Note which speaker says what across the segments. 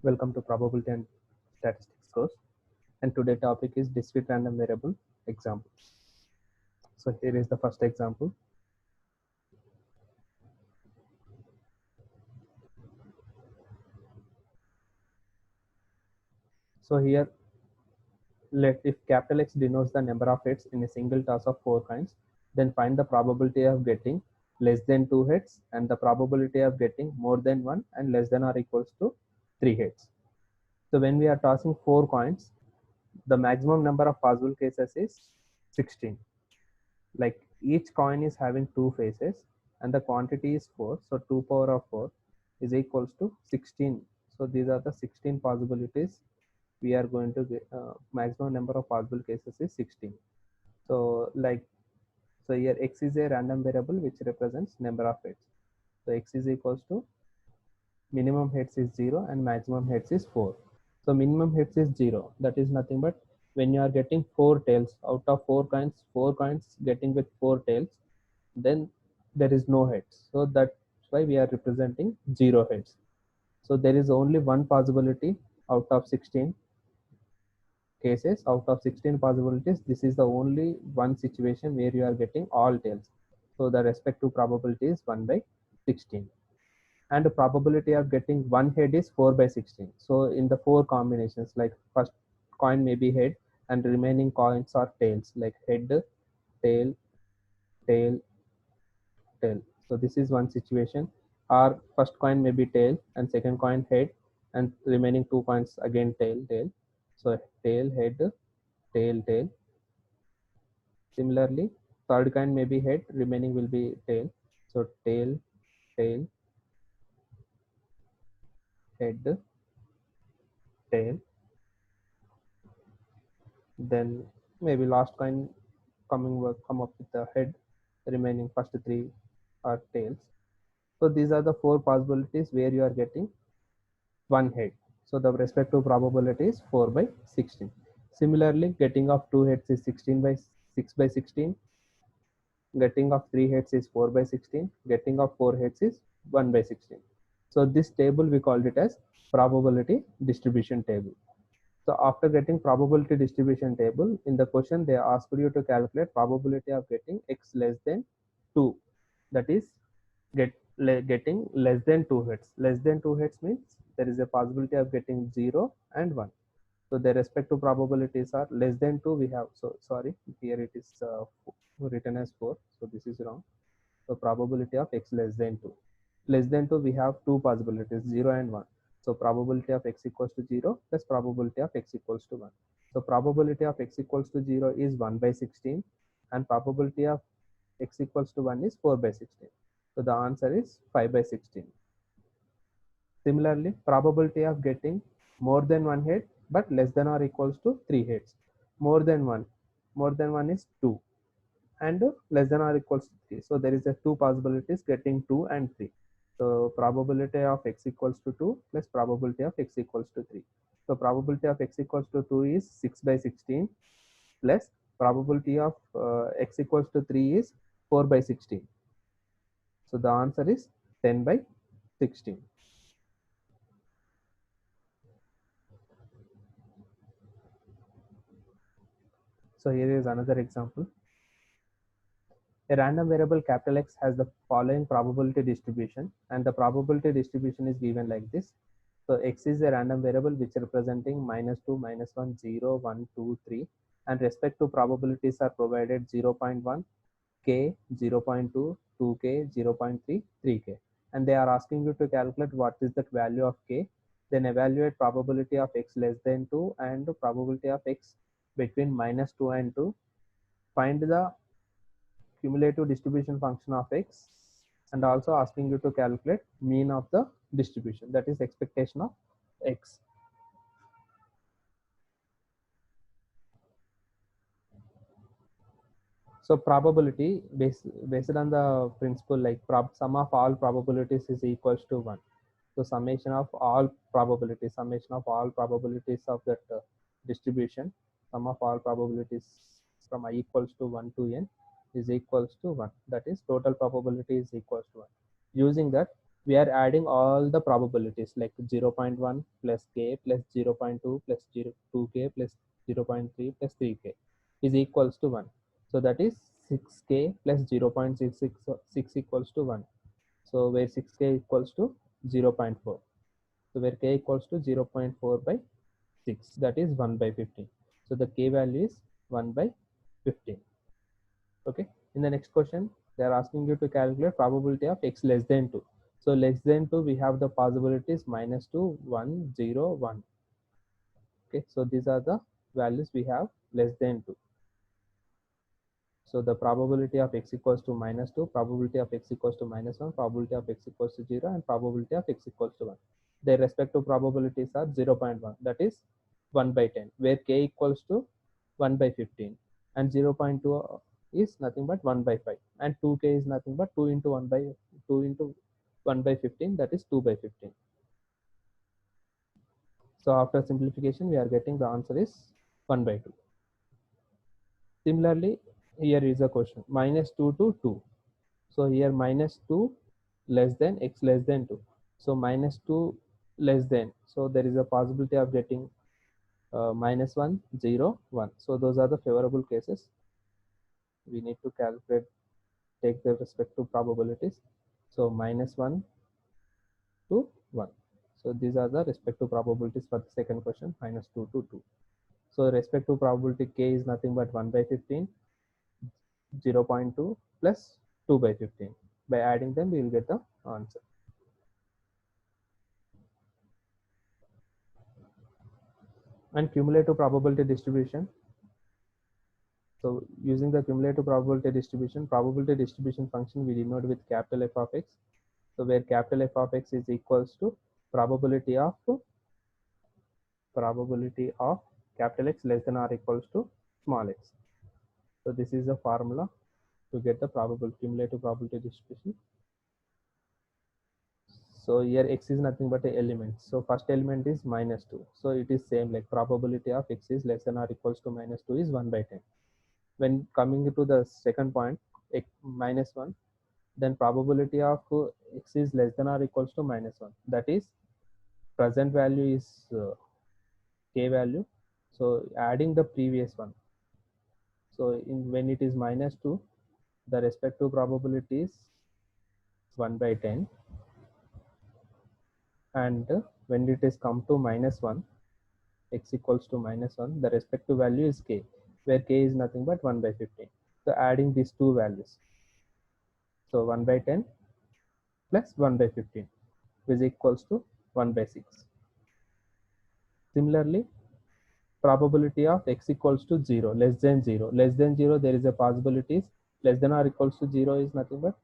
Speaker 1: Welcome to Probability and Statistics course. And today topic is discrete random variable example. So here is the first example. So here, let if capital X denotes the number of heads in a single toss of 4 coins, then find the probability of getting less than 2 heads and the probability of getting more than 1 and less than or equals to 3 heads. So when we are tossing 4 coins, the maximum number of possible cases is 16. Like each coin is having 2 faces and the quantity is 4, so 2 power of 4 is equals to 16. So these are the 16 possibilities we are going to get. Maximum number of possible cases is 16. So so here x is a random variable which represents number of heads. So x is equals to minimum heads is 0 and maximum heads is 4. So minimum heads is 0. That is nothing but when you are getting 4 tails out of 4 coins getting with 4 tails, then there is no heads. So that's why we are representing 0 heads. So there is only one possibility out of 16 cases. Out of 16 possibilities, this is the only one situation where you are getting all tails. So the respective probability is 1 by 16. And the probability of getting one head is 4 by 16. So in the 4 combinations, like first coin may be head and remaining coins are tails, like head, tail, tail, tail. So this is one situation. Or first coin may be tail and second coin head and remaining 2 coins again tail, tail. So tail, head, tail, tail. Similarly, third coin may be head, remaining will be tail. So tail, tail, head, tail. Then maybe last coin come up with the head, remaining first 3 are tails. So these are the 4 possibilities where you are getting one head. So the respective probability is 4 by 16. Similarly, getting of 2 heads is 16 by 6 by 16. Getting of 3 heads is 4 by 16. Getting of 4 heads is 1 by 16. So this table we called it as probability distribution table. So after getting probability distribution table, in the question they asked you to calculate probability of getting x less than 2. That is getting less than 2 heads. Less than 2 heads means there is a possibility of getting 0 and 1. So their respective probabilities are less than 2 we have. So sorry, here it is written as 4. So this is wrong. So probability of x less than 2. Less than 2 we have two possibilities, 0 and 1. So probability of x equals to 0 plus probability of x equals to 1. So probability of x equals to 0 is 1 by 16 and probability of x equals to 1 is 4 by 16. So the answer is 5 by 16. Similarly, probability of getting more than one head but less than or equals to 3 heads. More than one is 2 and less than or equals to 3. So there is a 2 possibilities getting 2 and 3. So probability of x equals to 2 plus probability of x equals to 3. So probability of x equals to 2 is 6 by 16 plus probability of x equals to 3 is 4 by 16. So the answer is 10 by 16. So here is another example. A random variable capital X has the following probability distribution, and the probability distribution is given like this. So X is a random variable which representing -2, -1, 0, 1, 2, 3, and respective probabilities are provided 0.1, K, 0.2, 2K, 0.3, 3K. And they are asking you to calculate what is the value of K, then evaluate probability of X less than 2 and probability of X between -2 and 2. Find the cumulative distribution function of x, and also asking you to calculate mean of the distribution, that is expectation of x. So probability based on the principle like sum of all probabilities is equals to 1. So summation of all probabilities of that distribution, sum of all probabilities from I equals to 1 to n is equals to 1. That is total probability is equals to 1. Using that, we are adding all the probabilities like 0.1 plus k plus 0.2 plus 2k plus 0.3 plus 3k is equals to 1. So that is 6k plus 0.666 equals to 1. So where 6k equals to 0.4. So where k equals to 0.4 by 6, that is 1 by 15. So the k value is 1 by 15. Okay. In the next question, they are asking you to calculate probability of x less than 2. So less than 2, we have the possibilities -2, 1, 0, 1. Okay. So these are the values we have less than 2. So the probability of x equals to -2, probability of x equals to -1, probability of x equals to 0, and probability of x equals to 1. Their respective probabilities are 0.1, that is 1 by 10, where k equals to 1 by 15, and 0.2 is nothing but 1 by 5, and 2k is nothing but 2 into 1 by 2 into 1 by 15, that is 2 by 15. So after simplification, we are getting the answer is 1 by 2. Similarly, here is a question -2 to 2. So here -2 less than x less than 2. So -2 less than. So there is a possibility of getting -1, 0, 1. So those are the favorable cases. We need to calculate, take the respective probabilities. So -1 to 1. So these are the respective probabilities for the second question, -2 to 2. So respective probability k is nothing but 1 by 15, 0.2 plus 2 by 15. By adding them, we will get the answer. And cumulative probability distribution. So using the cumulative probability distribution function we denote with capital F of x. So where capital F of x is equals to probability of capital X less than or equals to small x. So this is the formula to get the cumulative probability distribution. So here x is nothing but a element. So first element is -2. So it is same like probability of x is less than or equals to -2 is 1 by 10. When coming to the second point, x -1, then probability of x is less than or equals to -1. That is present value is k value. So adding the previous one. So when it is -2, the respective probability is 1 by 10. And when it is come to -1, x equals to -1, the respective value is k, where k is nothing but 1 by 15. So adding these two values. So 1 by 10 plus 1 by 15 is equals to 1 by 6. Similarly, probability of x equals to 0, less than 0. Less than 0, there is a possibility less than or equals to 0 is nothing but.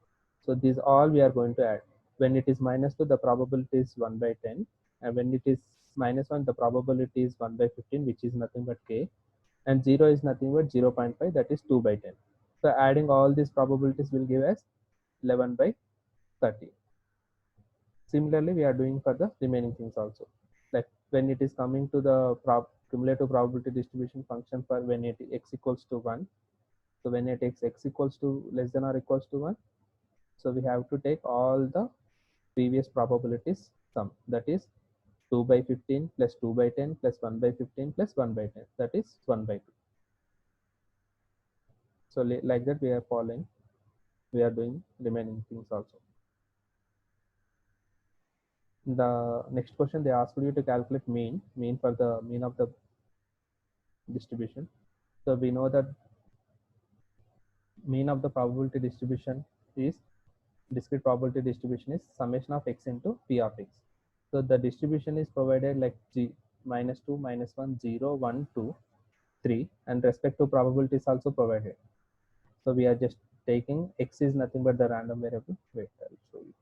Speaker 1: So these all we are going to add. When it is -2, the probability is 1 by 10. And when it is -1, the probability is 1 by 15, which is nothing but k. And 0 is nothing but 0.5, that is 2 by 10. So adding all these probabilities will give us 11 by 30. Similarly, we are doing for the remaining things also. Like when it is coming to the cumulative probability distribution function for when it x equals to 1. So when it takes x equals to less than or equals to 1, so we have to take all the previous probabilities sum, that is 2 by 15 plus 2 by 10 plus 1 by 15 plus 1 by 10, that is 1 by 2. So like that we are following, we are doing remaining things also. The next question, they asked you to calculate mean for the mean of the distribution. So we know that mean of the probability distribution is discrete probability distribution is summation of x into p of x. So the distribution is provided like g -2, -1, 0, 1, 2, 3, and respective probability is also provided. So we are just taking x is nothing but the random variable. Wait, I'll show you.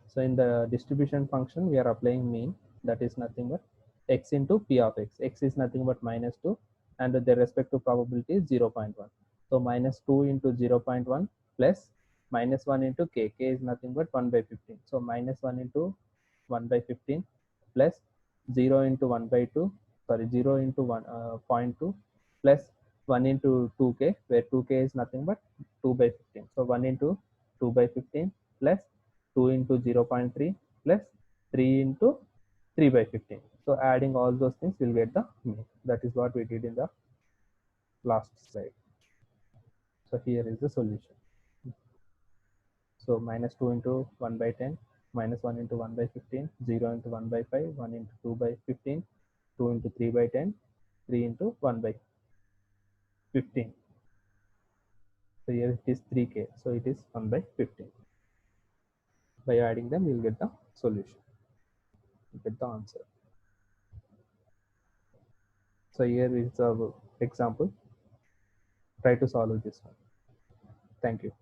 Speaker 1: So in the distribution function, we are applying mean, that is nothing but x into p of x. X is nothing but -2, and the respective probability is 0.1. So -2 into 0.1 plus -1 into k. K is nothing but 1 by 15. So -1 into 1 by 15 plus 0 into 1 by 2, sorry, 0 into 1, 0.2 plus 1 into 2k, where 2k is nothing but 2 by 15. So 1 into 2 by 15 plus 2 into 0.3 plus 3 into 3 by 15. So adding all those things, we'll get the mean. That is what we did in the last slide. So here is the solution. So minus 2 into 1 by 10, minus 1 into 1 by 15, 0 into 1 by 5, 1 into 2 by 15, 2 into 3 by 10, 3 into 1 by 15. So here it is 3k, so it is 1 by 15. By adding them, you'll get the solution, you get the answer. So here is the example. Try to solve this one. Thank you.